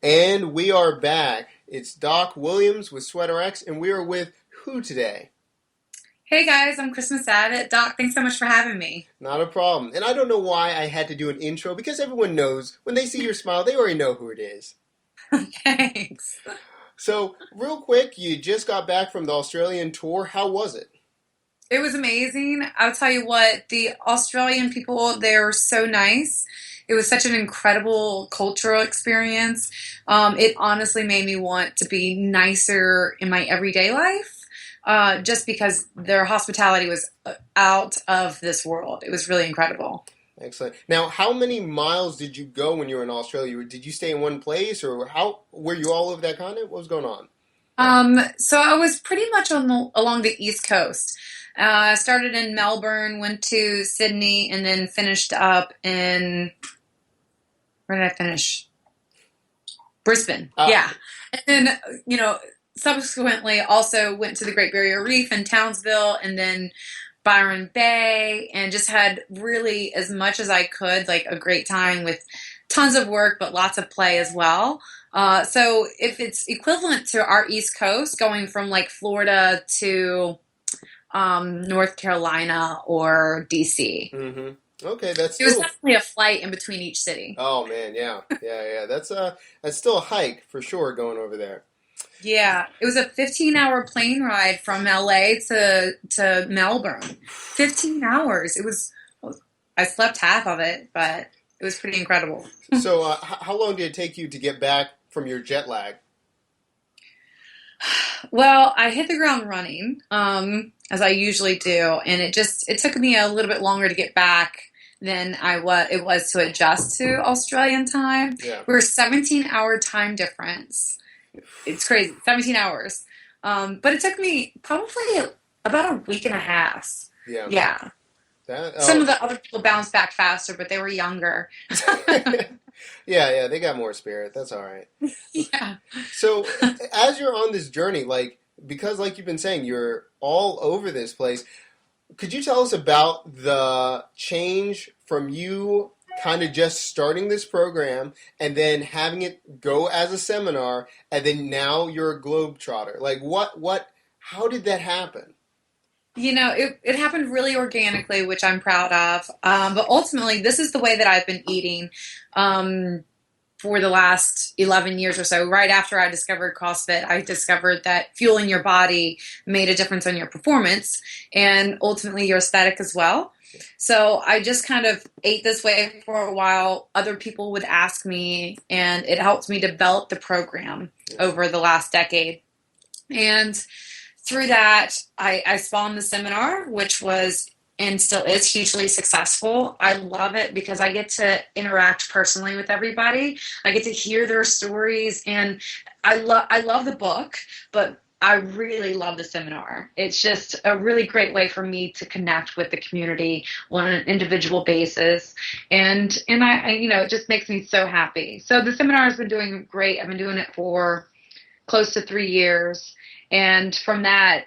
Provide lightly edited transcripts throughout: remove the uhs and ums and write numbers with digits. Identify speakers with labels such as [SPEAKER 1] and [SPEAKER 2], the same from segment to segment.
[SPEAKER 1] And we are back. It's Doc Williams with Sweater X, and we are with who today?
[SPEAKER 2] Hey guys, I'm Christmas Abbott. Doc, thanks so much for having me.
[SPEAKER 1] Not a problem. And I don't know why I had to do an intro because everyone knows when they see your smile, they already know who it is.
[SPEAKER 2] Thanks.
[SPEAKER 1] So, real quick, you just got back from the Australian tour. How was it?
[SPEAKER 2] It was amazing. I'll tell you what, the Australian people, they're so nice. It was such an incredible cultural experience. It honestly made me want to be nicer in my everyday life, just because their hospitality was out of this world. It was really incredible.
[SPEAKER 1] Excellent. Now, how many miles did you go when you were in Australia? Did you stay in one place, or how were you all over that continent? What was going on?
[SPEAKER 2] So I was pretty much along the East Coast. I started in Melbourne, went to Sydney, and then finished up in, where did I finish? Brisbane.
[SPEAKER 1] Ah,
[SPEAKER 2] Yeah. And then, subsequently also went to the Great Barrier Reef in Townsville and then Byron Bay and just had really as much as I could, like a great time with tons of work, but lots of play as well. So if it's equivalent to our East Coast, going from like Florida to North Carolina or DC.
[SPEAKER 1] mm-hmm. Okay, that's
[SPEAKER 2] It was
[SPEAKER 1] still.
[SPEAKER 2] definitely a flight in between each city.
[SPEAKER 1] Oh man, yeah. That's still a hike for sure going over there.
[SPEAKER 2] Yeah, it was a 15-hour plane ride from LA to Melbourne. 15 hours. I slept half of it, but it was pretty incredible.
[SPEAKER 1] So, how long did it take you to get back from your jet lag?
[SPEAKER 2] Well, I hit the ground running, as I usually do, and it took me a little bit longer to get back than it was to adjust to Australian time.
[SPEAKER 1] Yeah,
[SPEAKER 2] We're 17-hour time difference. It's crazy, 17 hours. But it took me probably about a week and a half.
[SPEAKER 1] yeah.
[SPEAKER 2] Yeah.
[SPEAKER 1] That,
[SPEAKER 2] Some
[SPEAKER 1] oh,
[SPEAKER 2] of the other people bounced back faster, but they were younger.
[SPEAKER 1] yeah. They got more spirit. That's all right.
[SPEAKER 2] Yeah.
[SPEAKER 1] So, as you're on this journey, because like you've been saying, you're all over this place. Could you tell us about the change from you kind of just starting this program and then having it go as a seminar and then now you're a globetrotter? Like how did that happen?
[SPEAKER 2] It happened really organically, which I'm proud of. But ultimately, this is the way that I've been eating for the last 11 years or so. Right after I discovered CrossFit, I discovered that fueling your body made a difference on your performance and ultimately your aesthetic as well. So I just kind of ate this way for a while. Other people would ask me, and it helped me develop the program over the last decade. And through that, I spawned the seminar, which was and still is hugely successful. I love it because I get to interact personally with everybody. I get to hear their stories, and I love the book, but I really love the seminar. It's just a really great way for me to connect with the community on an individual basis, and it just makes me so happy. So the seminar has been doing great. I've been doing it for close to 3 years. And from that,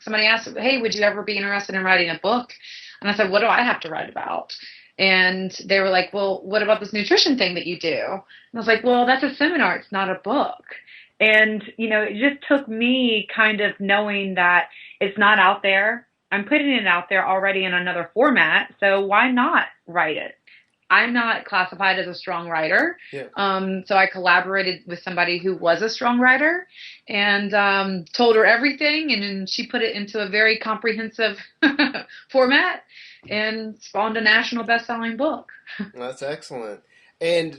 [SPEAKER 2] somebody asked, hey, would you ever be interested in writing a book? And I said, what do I have to write about? And they were like, well, what about this nutrition thing that you do? And I was like, well, that's a seminar. It's not a book. And, it just took me kind of knowing that it's not out there. I'm putting it out there already in another format. So why not write it? I'm not classified as a strong writer.
[SPEAKER 1] Yeah.
[SPEAKER 2] So I collaborated with somebody who was a strong writer and told her everything. And then she put it into a very comprehensive format and spawned a national best-selling book.
[SPEAKER 1] That's excellent. And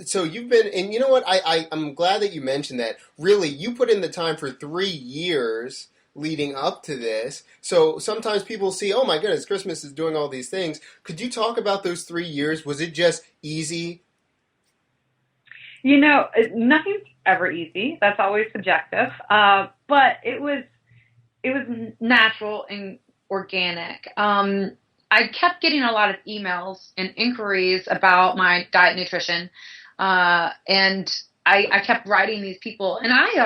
[SPEAKER 1] so you've been, and you know what? I'm glad that you mentioned that. Really, you put in the time for 3 years leading up to this. So sometimes people see, oh my goodness, Christmas is doing all these things. Could you talk about those 3 years? Was it just easy?
[SPEAKER 2] Nothing's ever easy. That's always subjective. But it was natural and organic. I kept getting a lot of emails and inquiries about my diet and nutrition, and I kept writing these people, and I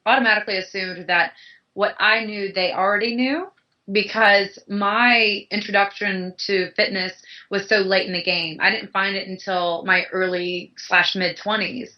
[SPEAKER 2] automatically assumed that what I knew they already knew, because my introduction to fitness was so late in the game. I didn't find it until my early slash mid 20s.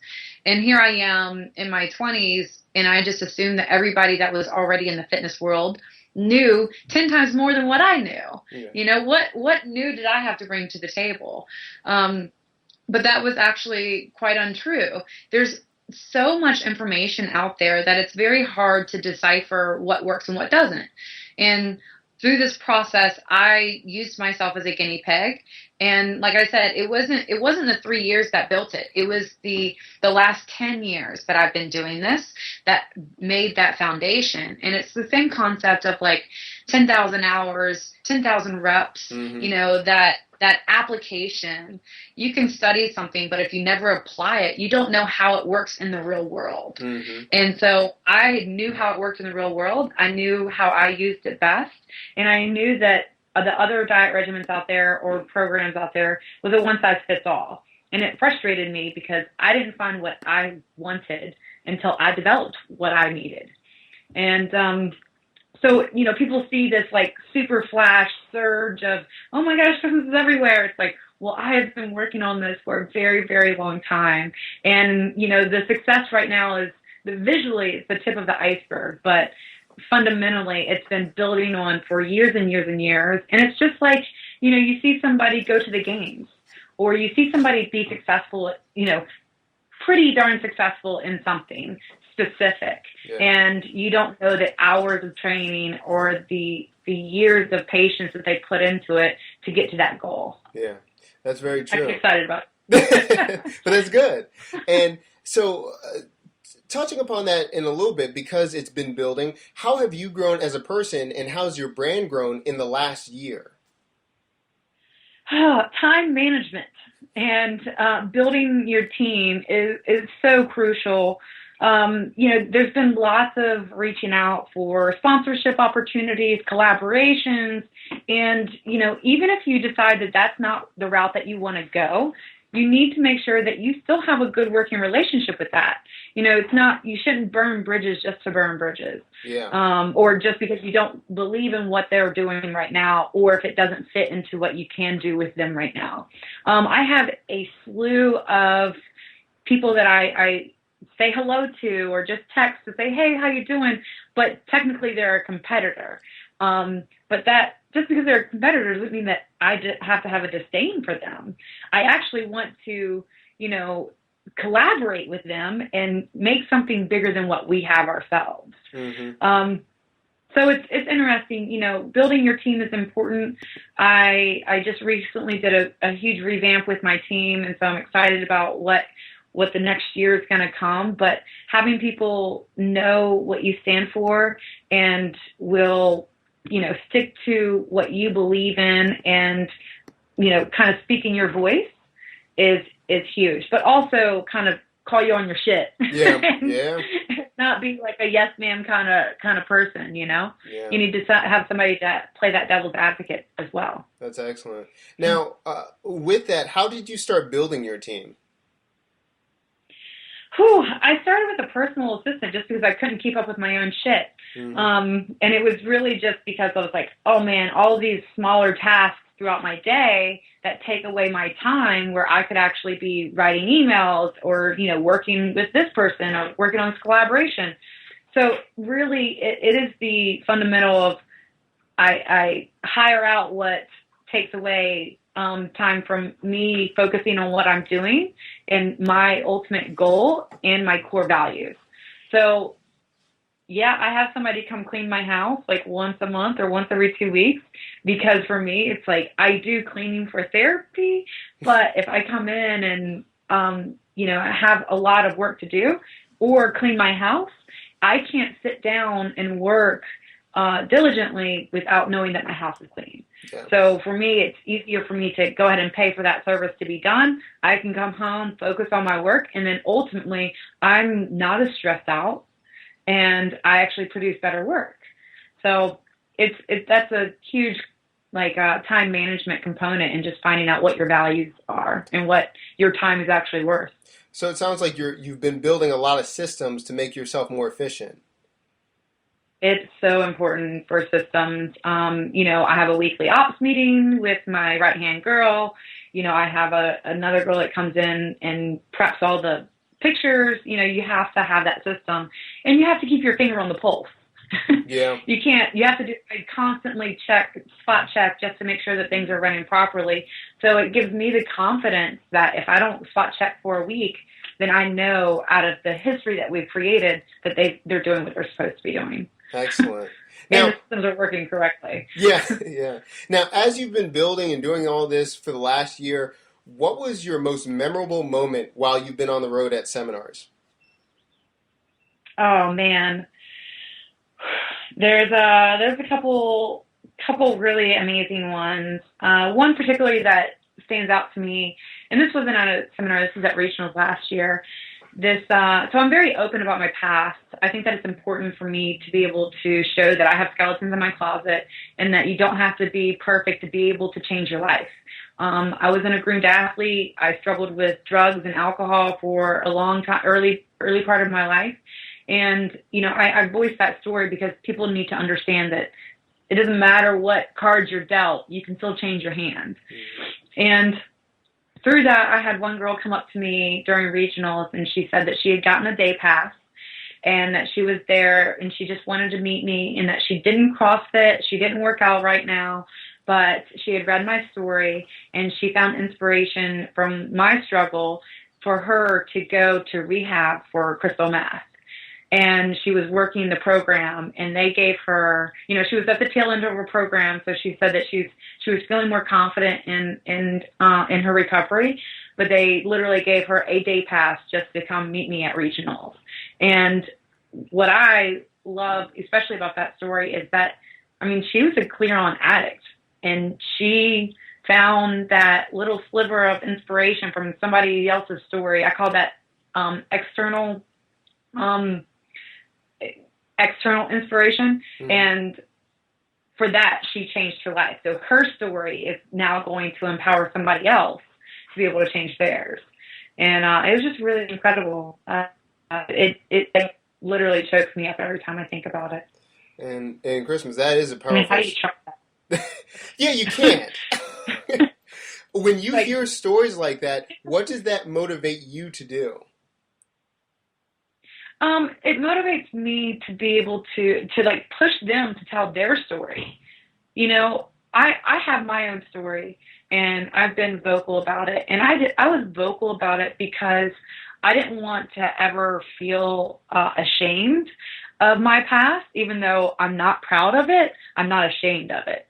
[SPEAKER 2] And here I am in my 20s, and I just assumed that everybody that was already in the fitness world knew 10 times more than what I knew.
[SPEAKER 1] Yeah.
[SPEAKER 2] You know, what new did I have to bring to the table? But that was actually quite untrue. There's so much information out there that it's very hard to decipher what works and what doesn't. And through this process, I used myself as a guinea pig. And like I said, it wasn't the 3 years that built it. It was the last 10 years that I've been doing this that made that foundation. And it's the same concept of like 10,000 hours, 10,000 reps,
[SPEAKER 1] Mm-hmm.
[SPEAKER 2] that application. You can study something, but if you never apply it, you don't know how it works in the real world.
[SPEAKER 1] Mm-hmm.
[SPEAKER 2] And so I knew how it worked in the real world. I knew how I used it best. And I knew that the other diet regimens out there or programs out there was a one size fits all. And it frustrated me because I didn't find what I wanted until I developed what I needed. And so, people see this like super flash surge of, oh my gosh, this is everywhere. It's like, well, I have been working on this for a very, very long time. And, the success right now is visually it's the tip of the iceberg, but fundamentally it's been building on for years and years and years. And it's just like, you see somebody go to the games or you see somebody be successful, pretty darn successful in something specific.
[SPEAKER 1] Yeah.
[SPEAKER 2] And you don't know the hours of training or the years of patience that they put into it to get to that goal.
[SPEAKER 1] Yeah, that's very true.
[SPEAKER 2] I'm excited about
[SPEAKER 1] it. But it's good. And so touching upon that in a little bit, because it's been building, how have you grown as a person and how's your brand grown in the last year?
[SPEAKER 2] Time management and building your team is so crucial. There's been lots of reaching out for sponsorship opportunities, collaborations, and, even if you decide that that's not the route that you want to go, you need to make sure that you still have a good working relationship with that. You shouldn't burn bridges just to burn bridges.
[SPEAKER 1] Yeah.
[SPEAKER 2] Or just because you don't believe in what they're doing right now, or if it doesn't fit into what you can do with them right now. I have a slew of people that I say hello to or just text to say, hey, how you doing? But technically they're a competitor. But that just because they're a competitor doesn't mean that I have to have a disdain for them. I actually want to, collaborate with them and make something bigger than what we have ourselves.
[SPEAKER 1] Mm-hmm.
[SPEAKER 2] So it's interesting, building your team is important. I just recently did a huge revamp with my team, and so I'm excited about what the next year is going to come, but having people know what you stand for and will, stick to what you believe in and, kind of speaking your voice is huge, but also kind of call you on your shit.
[SPEAKER 1] Yeah. Yeah.
[SPEAKER 2] Not be like a yes ma'am kind of person,
[SPEAKER 1] Yeah.
[SPEAKER 2] You need to have somebody that play that devil's advocate as well.
[SPEAKER 1] That's excellent. Now, with that, how did you start building your team?
[SPEAKER 2] I started with a personal assistant just because I couldn't keep up with my own shit.
[SPEAKER 1] Mm-hmm.
[SPEAKER 2] And it was really just because I was like, oh man, all of these smaller tasks throughout my day that take away my time where I could actually be writing emails or, working with this person or working on this collaboration. So really it is the fundamental of I hire out what takes away time from me focusing on what I'm doing and my ultimate goal and my core values. So, yeah, I have somebody come clean my house like once a month or once every 2 weeks because for me, it's like I do cleaning for therapy, but if I come in and, I have a lot of work to do or clean my house, I can't sit down and work diligently without knowing that my house is clean.
[SPEAKER 1] Yeah.
[SPEAKER 2] So for me, it's easier for me to go ahead and pay for that service to be done. I can come home, focus on my work, and then ultimately I'm not as stressed out and I actually produce better work. So that's a huge time management component and just finding out what your values are and what your time is actually worth.
[SPEAKER 1] So it sounds like you've been building a lot of systems to make yourself more efficient.
[SPEAKER 2] It's so important for systems. I have a weekly ops meeting with my right hand girl. I have another girl that comes in and preps all the pictures. You have to have that system, and you have to keep your finger on the pulse.
[SPEAKER 1] Yeah.
[SPEAKER 2] You have to constantly spot check just to make sure that things are running properly. So it gives me the confidence that if I don't spot check for a week, then I know out of the history that we've created that they're doing what they're supposed to be doing.
[SPEAKER 1] Excellent.
[SPEAKER 2] And
[SPEAKER 1] Now,
[SPEAKER 2] the systems are working correctly.
[SPEAKER 1] yeah, yeah. Now, as you've been building and doing all this for the last year, what was your most memorable moment while you've been on the road at seminars?
[SPEAKER 2] Oh man, there's a couple really amazing ones. One particularly that stands out to me, and this wasn't at a seminar. This was at regionals last year. So I'm very open about my past. I think that it's important for me to be able to show that I have skeletons in my closet, and that you don't have to be perfect to be able to change your life. I was an groomed athlete. I struggled with drugs and alcohol for a long time, early part of my life. And, I voiced that story because people need to understand that it doesn't matter what cards you're dealt, you can still change your hand. And through that, I had one girl come up to me during regionals, and she said that she had gotten a day pass and that she was there and she just wanted to meet me, and that she didn't CrossFit, she didn't work out right now, but she had read my story and she found inspiration from my struggle for her to go to rehab for crystal meth. And she was working the program, and they gave her, she was at the tail end of her program, so she said that she was feeling more confident in her recovery, but they literally gave her a day pass just to come meet me at regionals. And what I love especially about that story is that, she was a clear on addict, and she found that little sliver of inspiration from somebody else's story. I call that external inspiration. Mm-hmm. And for that, she changed her life. So her story is now going to empower somebody else to be able to change theirs. And it was just really incredible. It literally chokes me up every time I think about it.
[SPEAKER 1] And Christmas, that is a powerful.
[SPEAKER 2] How do you try that?
[SPEAKER 1] Yeah, you can't. When you hear stories like that, what does that motivate you to do?
[SPEAKER 2] It motivates me to be able to push them to tell their story. I have my own story, and I've been vocal about it. And I was vocal about it because I didn't want to ever feel ashamed of my past, even though I'm not proud of it. I'm not ashamed of it.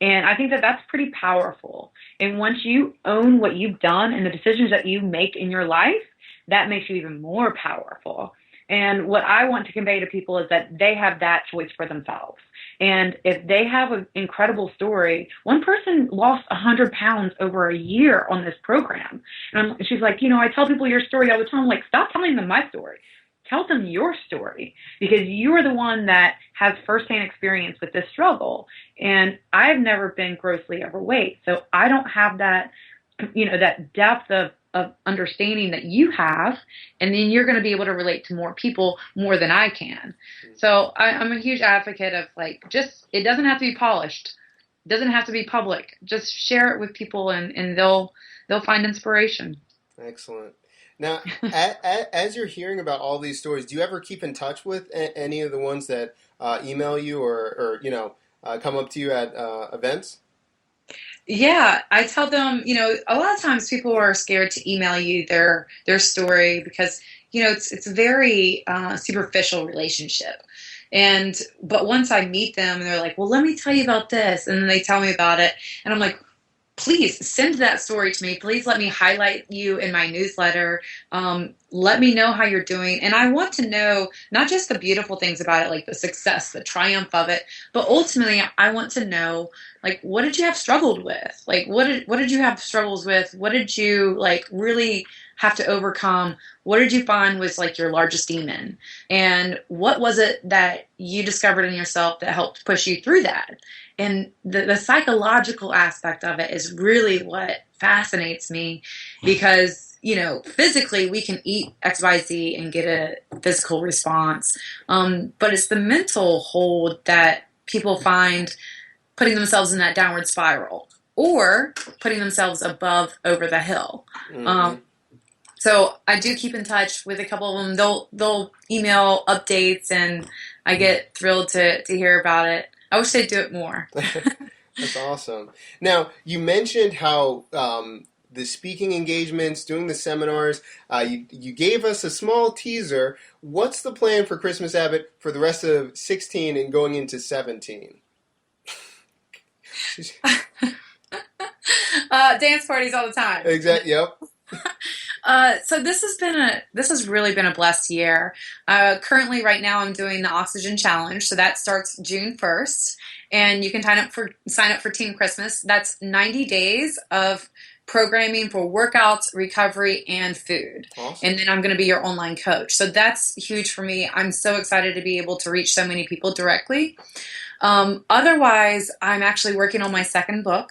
[SPEAKER 2] And I think that that's pretty powerful. And once you own what you've done and the decisions that you make in your life, that makes you even more powerful. And what I want to convey to people is that they have that choice for themselves. And if they have an incredible story, one person lost 100 pounds over a year on this program. And she's like, I tell people your story all the time. I'm like, stop telling them my story. Tell them your story, because you are the one that has firsthand experience with this struggle. And I've never been grossly overweight. So I don't have that, that depth of understanding that you have, and then you're going to be able to relate to more people more than I can. So I'm a huge advocate of it doesn't have to be polished. It doesn't have to be public. Just share it with people, and they'll find inspiration.
[SPEAKER 1] Excellent. Now, as you're hearing about all these stories, do you ever keep in touch with any of the ones that email you or come up to you at events?
[SPEAKER 2] Yeah, I tell them, a lot of times people are scared to email you their story because, it's a very superficial relationship. But once I meet them and they're like, well, let me tell you about this. And then they tell me about it. And I'm like, please send that story to me. Please let me highlight you in my newsletter. Let me know how you're doing. And I want to know not just the beautiful things about it, like the success, the triumph of it, but ultimately I want to know, what did you have struggled with? What did you have struggles with? What did you really have to overcome, what did you find was like your largest demon? And what was it that you discovered in yourself that helped push you through that? And the psychological aspect of it is really what fascinates me because, physically we can eat XYZ and get a physical response. But it's the mental hold that people find putting themselves in that downward spiral or putting themselves above over the hill.
[SPEAKER 1] Mm-hmm.
[SPEAKER 2] So I do keep in touch with a couple of them. They'll email updates, and I get thrilled to hear about it. I wish they'd do it more.
[SPEAKER 1] That's awesome. Now, you mentioned how the speaking engagements, doing the seminars, you gave us a small teaser. What's the plan for Christmas Abbott for the rest of 16 and going into 17?
[SPEAKER 2] Dance parties all the time.
[SPEAKER 1] Exactly. Yep.
[SPEAKER 2] So this has really been a blessed year. Currently, right now, I'm doing the Oxygen Challenge, so that starts June 1st, and you can sign up for Team Christmas. That's 90 days of programming for workouts, recovery, and food.
[SPEAKER 1] Awesome.
[SPEAKER 2] And then I'm going to be your online coach. So that's huge for me. I'm so excited to be able to reach so many people directly. Otherwise, I'm actually working on my second book.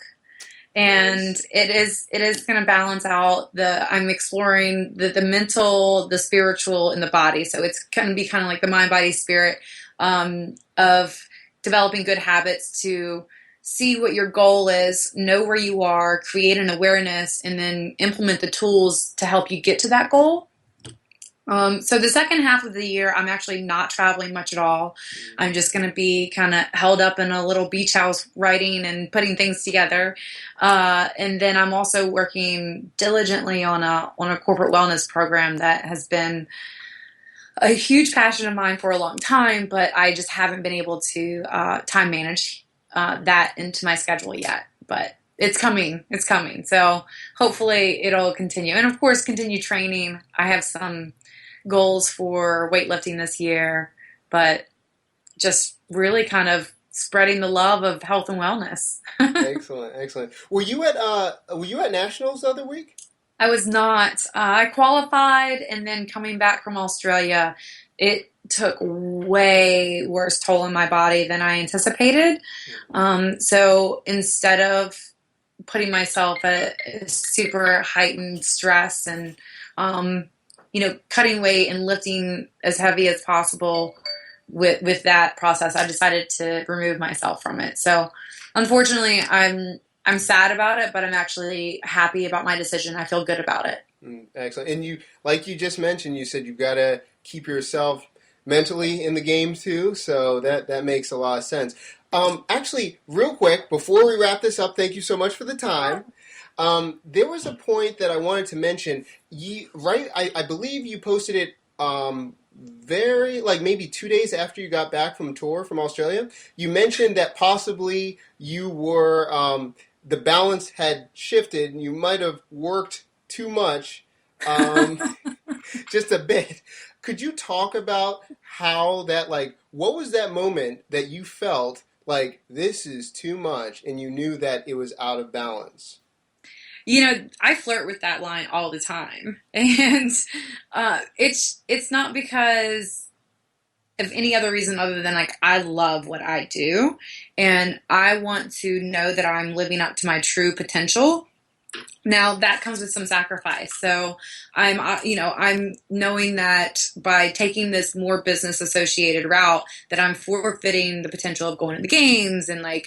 [SPEAKER 2] And it is going to balance out I'm exploring the mental, the spiritual, and the body. So it's going to be kind of like the mind, body, spirit of developing good habits to see what your goal is, know where you are, create an awareness, and then implement the tools to help you get to that goal. So the second half of the year, I'm actually not traveling much at all. I'm just going to be kind of held up in a little beach house writing and putting things together. And then I'm also working diligently on a corporate wellness program that has been a huge passion of mine for a long time, but I just haven't been able to time manage that into my schedule yet. But it's coming. It's coming. So hopefully it'll continue. And of course, continue training. I have some goals for weightlifting this year, but just really kind of spreading the love of health and wellness.
[SPEAKER 1] Excellent. Were you at Nationals the other week?
[SPEAKER 2] I was not. I qualified, and then coming back from Australia, it took way worse toll on my body than I anticipated. So instead of putting myself at super heightened stress and cutting weight and lifting as heavy as possible with that process, I decided to remove myself from it. So unfortunately, I'm sad about it, but I'm actually happy about my decision. I feel good about it.
[SPEAKER 1] Excellent. And you, like you just mentioned, you said you've got to keep yourself mentally in the game too. So that makes a lot of sense. Actually, real quick, before we wrap this up, thank you so much for the time. There was a point that I wanted to mention. I believe you posted it maybe 2 days after you got back from tour from Australia. You mentioned that possibly you were the balance had shifted and you might have worked too much, just a bit. Could you talk about how that, what was that moment that you felt like this is too much and you knew that it was out of balance?
[SPEAKER 2] I flirt with that line all the time, and it's not because of any other reason other than I love what I do, and I want to know that I'm living up to my true potential. Now that comes with some sacrifice. So I'm knowing that by taking this more business associated route that I'm forfeiting the potential of going to the games, and I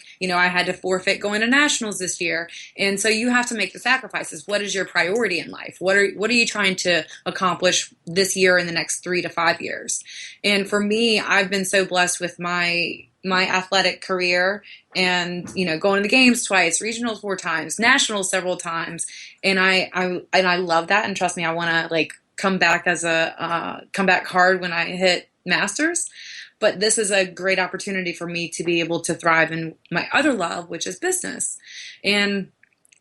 [SPEAKER 2] had to forfeit going to nationals this year. And so you have to make the sacrifices. What is your priority in life? What are you trying to accomplish this year and the next 3 to 5 years? And for me, I've been so blessed with my athletic career and going to the games twice, regionals 4 times, nationals several times, and I love that. And trust me, I want to come back come back hard when I hit masters. But this is a great opportunity for me to be able to thrive in my other love, which is business. And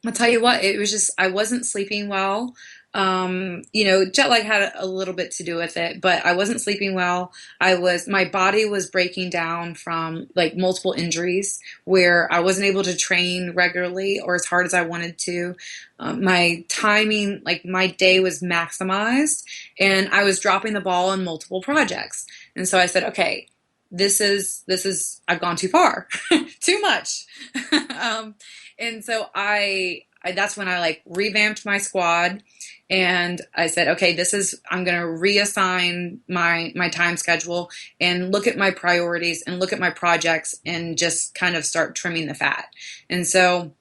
[SPEAKER 2] I'll tell you what, it was just I wasn't sleeping well. Jet lag had a little bit to do with it, but I wasn't sleeping well. My body was breaking down from like multiple injuries where I wasn't able to train regularly or as hard as I wanted to. My timing, like my day was maximized and I was dropping the ball on multiple projects. And so I said, okay, I've gone too far, too much. um, and so that's when I like revamped my squad and I said, okay, I'm going to reassign my time schedule and look at my priorities and look at my projects and just kind of start trimming the fat. And so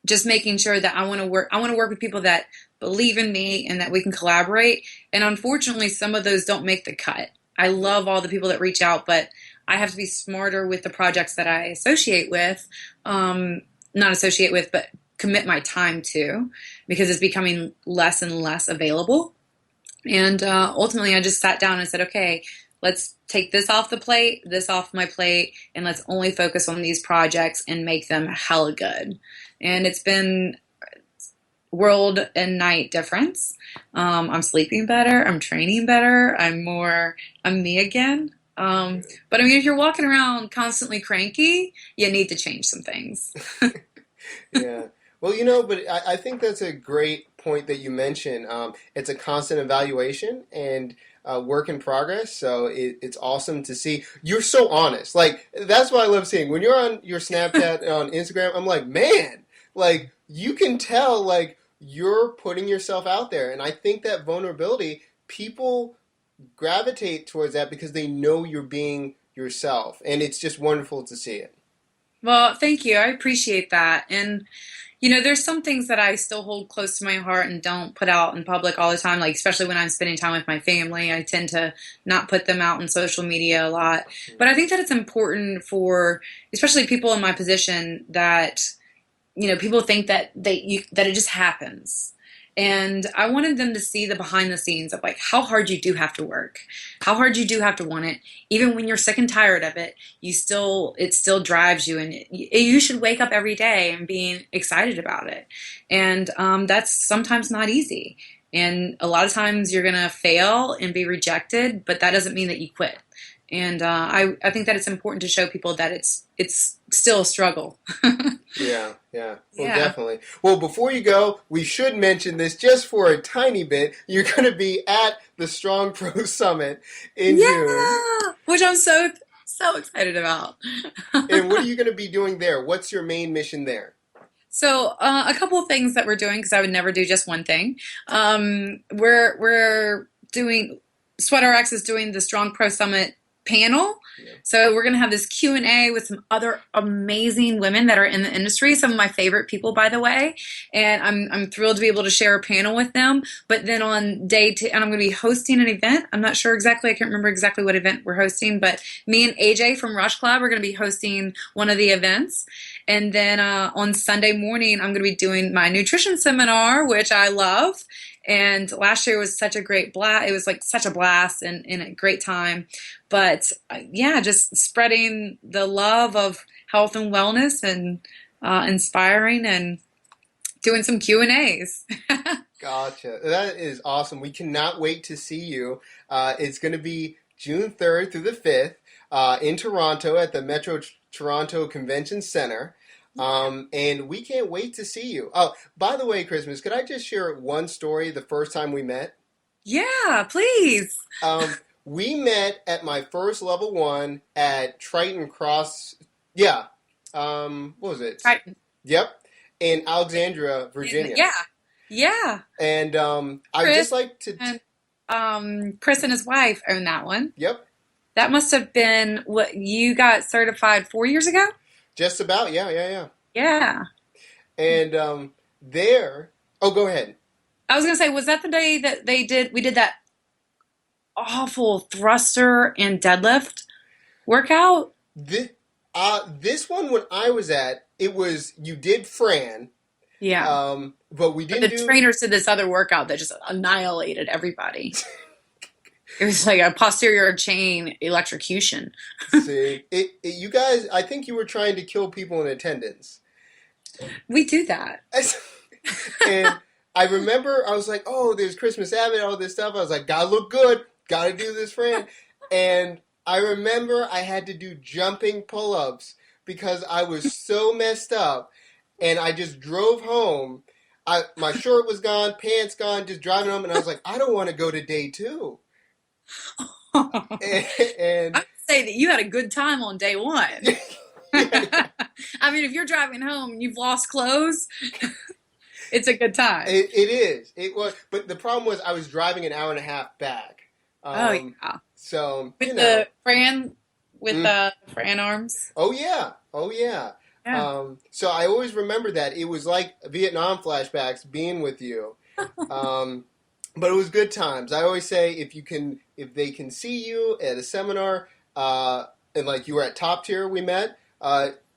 [SPEAKER 2] just making sure that I want to work with people that believe in me and that we can collaborate. And unfortunately, some of those don't make the cut. I love all the people that reach out, but I have to be smarter with the projects that I associate with, not associate with, but commit my time to, because it's becoming less and less available. And ultimately, I just sat down and said, okay, let's take this off my plate, and let's only focus on these projects and make them hella good. And it's been world and night difference. I'm sleeping better. I'm training better. I'm me again. But I mean, if you're walking around constantly cranky, you need to change some things.
[SPEAKER 1] Yeah. Well, but I think that's a great point that you mentioned. It's a constant evaluation and work in progress. So it's awesome to see. You're so honest. Like, that's what I love seeing. When you're on your Snapchat on Instagram, I'm like, man, like, you can tell, like, you're putting yourself out there. And I think that vulnerability, people gravitate towards that because they know you're being yourself. And it's just wonderful to see it.
[SPEAKER 2] Well, thank you. I appreciate that. And there's some things that I still hold close to my heart and don't put out in public all the time, like especially when I'm spending time with my family. I tend to not put them out on social media a lot. But I think that it's important for especially people in my position that people think that that it just happens. And I wanted them to see the behind the scenes of like how hard you do have to work, how hard you do have to want it. Even when you're sick and tired of it, it still drives you, and you should wake up every day and being excited about it. And that's sometimes not easy. And a lot of times you're gonna fail and be rejected, but that doesn't mean that you quit. And I think that it's important to show people that it's still a struggle.
[SPEAKER 1] Yeah. Well,
[SPEAKER 2] Yeah.
[SPEAKER 1] definitely. Well, before you go, we should mention this just for a tiny bit. You're going to be at the Strong Pro Summit in June.
[SPEAKER 2] Yeah, which I'm so excited about.
[SPEAKER 1] And what are you going to be doing there? What's your main mission there?
[SPEAKER 2] So a couple of things that we're doing because I would never do just one thing. We're doing SweatRx is doing the Strong Pro Summit panel.
[SPEAKER 1] Yeah.
[SPEAKER 2] So we're going to have this Q&A with some other amazing women that are in the industry, some of my favorite people, by the way. And I'm thrilled to be able to share a panel with them. But then on day two, and I'm going to be hosting an event. I'm not sure exactly. I can't remember exactly what event we're hosting, but me and AJ from Rush Club are going to be hosting one of the events. And then on Sunday morning, I'm going to be doing my nutrition seminar, which I love. And last year was such a great blast. It was like such a blast and a great time. But yeah, just spreading the love of health and wellness and inspiring and doing some Q&As.
[SPEAKER 1] Gotcha. That is awesome. We cannot wait to see you. It's going to be June 3rd through the 5th in Toronto at the Metro Toronto Convention Center. And we can't wait to see you. Oh, by the way, Christmas, could I just share one story the first time we met?
[SPEAKER 2] Yeah, please.
[SPEAKER 1] We met at my first level 1 at Triton Cross. Yeah. What was it?
[SPEAKER 2] Triton.
[SPEAKER 1] Yep. In Alexandria, Virginia.
[SPEAKER 2] Yeah.
[SPEAKER 1] And I would just like to...
[SPEAKER 2] And Chris and his wife own that one.
[SPEAKER 1] Yep.
[SPEAKER 2] That must have been what you got certified 4 years ago?
[SPEAKER 1] Just about, yeah.
[SPEAKER 2] Yeah.
[SPEAKER 1] And there... Oh, go ahead.
[SPEAKER 2] I was going to say, was that the day that we did that awful thruster and deadlift workout?
[SPEAKER 1] This one, when I was at, it was, you did Fran.
[SPEAKER 2] Yeah.
[SPEAKER 1] But we didn't
[SPEAKER 2] the trainers did this other workout that just annihilated everybody. It was like a posterior chain electrocution.
[SPEAKER 1] See, you guys, I think you were trying to kill people in attendance.
[SPEAKER 2] We do that.
[SPEAKER 1] And I remember I was like, oh, there's Christmas Abbott, all this stuff. I was like, gotta look good, gotta do this friend. And I remember I had to do jumping pull-ups because I was so messed up. And I just drove home. My shirt was gone, pants gone, just driving home. And I was like, I don't want to go to day two. And,
[SPEAKER 2] I
[SPEAKER 1] and
[SPEAKER 2] would say that you had a good time on day one.
[SPEAKER 1] yeah,
[SPEAKER 2] I mean, if you're driving home and you've lost clothes, it's a good time.
[SPEAKER 1] it is. It was, but the problem was I was driving an hour and a half back.
[SPEAKER 2] Oh
[SPEAKER 1] Um,
[SPEAKER 2] yeah,
[SPEAKER 1] so
[SPEAKER 2] with the Fran, with
[SPEAKER 1] mm,
[SPEAKER 2] the Fran arms.
[SPEAKER 1] oh yeah, oh yeah.
[SPEAKER 2] Yeah.
[SPEAKER 1] So I always remember that it was like Vietnam flashbacks being with you. Um, but it was good times. I always say if they can see you at a seminar, and like you were at Top Tier, we met.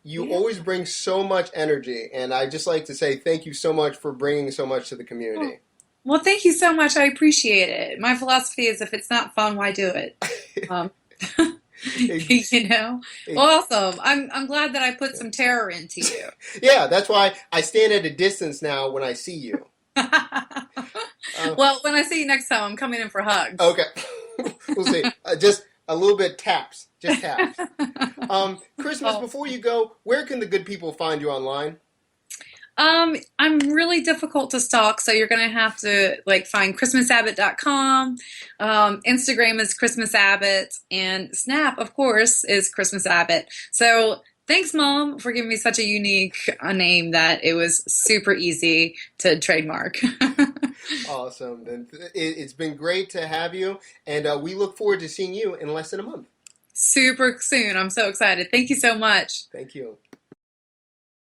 [SPEAKER 1] You
[SPEAKER 2] Yeah.
[SPEAKER 1] always bring so much energy, and I just like to say thank you so much for bringing so much to the
[SPEAKER 2] Oh,
[SPEAKER 1] community.
[SPEAKER 2] well, thank you so much. I appreciate it. My philosophy is if it's not fun, why do it? Um,
[SPEAKER 1] Ex-
[SPEAKER 2] you know?
[SPEAKER 1] ex-
[SPEAKER 2] Awesome. I'm glad that I put some terror into you.
[SPEAKER 1] yeah, that's why I stand at a distance now when I see you. Uh,
[SPEAKER 2] Well, when I see you next time, I'm coming in for hugs.
[SPEAKER 1] okay, we'll see. Just a little bit taps, just taps. Christmas,
[SPEAKER 2] Oh.
[SPEAKER 1] before you go, where can the good people find you online?
[SPEAKER 2] I'm really difficult to stalk, so you're gonna have to like find christmasabbott.com. Instagram is Christmas Abbott, and Snap, of course, is Christmas Abbott. So thanks, Mom, for giving me such a unique name that it was super easy to trademark.
[SPEAKER 1] Awesome. Then it's been great to have you, and we look forward to seeing you in less than a month.
[SPEAKER 2] Super soon. I'm so excited. Thank you so much.
[SPEAKER 1] Thank you.